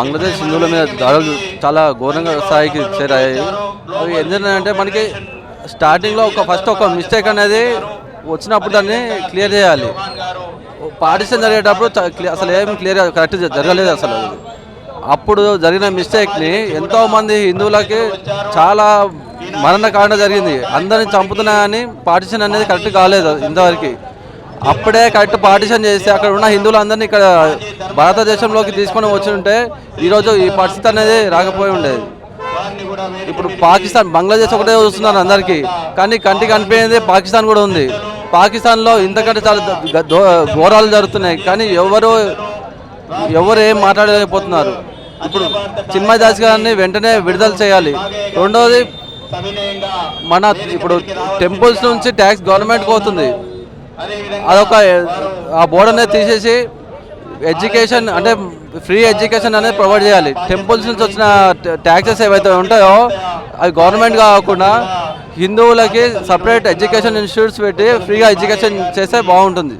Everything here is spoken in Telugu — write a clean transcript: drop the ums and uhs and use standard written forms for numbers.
బంగ్లాదేశ్ హిందువుల మీద దాడులు చాలా ఘోరంగా స్థాయికి చేరాయి. అవి ఎందుకంటే మనకి స్టార్టింగ్లో ఫస్ట్ ఒక మిస్టేక్ అనేది వచ్చినప్పుడు దాన్ని క్లియర్ చేయాలి. పార్టిషన్ జరిగేటప్పుడు అసలు ఏమి క్లియర్ కరెక్ట్ జరగలేదు. అసలు అప్పుడు జరిగిన మిస్టేక్ని ఎంతోమంది హిందువులకి చాలా మరణకాండ జరిగింది. అందరిని చంపుతున్నా కానీ పార్టిషన్ అనేది కరెక్ట్ కాలేదు ఇంతవరకు. అప్పుడే కరెక్ట్ పార్టిషన్ చేసి అక్కడ ఉన్న హిందువులందరినీ ఇక్కడ భారతదేశంలోకి తీసుకొని వచ్చి ఉంటే ఈరోజు ఈ పరిస్థితి అనేది రాకపోయి ఉండేది. ఇప్పుడు పాకిస్తాన్, బంగ్లాదేశ్ ఒకటే చూస్తున్నారు అందరికీ, కానీ కంటికి కనిపించేది పాకిస్తాన్ కూడా ఉంది. పాకిస్తాన్లో ఇంతకంటే చాలా ఘోరాలు జరుగుతున్నాయి, కానీ ఎవరు ఏం మాట్లాడలేకపోతున్నారు. ఇప్పుడు చిన్మయ్ దాస్ గారిని వెంటనే విడుదల చేయాలి. రెండవది, మన ఇప్పుడు టెంపుల్స్ నుంచి ట్యాక్స్ గవర్నమెంట్కి పోతుంది. అదొక ఆ బోర్డు అనేది తీసేసి ఎడ్యుకేషన్ అంటే ఫ్రీ ఎడ్యుకేషన్ అనేది ప్రొవైడ్ చేయాలి. టెంపుల్స్ నుంచి వచ్చిన ట్యాక్సెస్ ఏవైతే ఉంటాయో అవి గవర్నమెంట్ కాకుండా హిందువులకి సపరేట్ ఎడ్యుకేషన్ ఇన్స్టిట్యూట్స్ పెట్టి ఫ్రీగా ఎడ్యుకేషన్ చేస్తే బాగుంటుంది.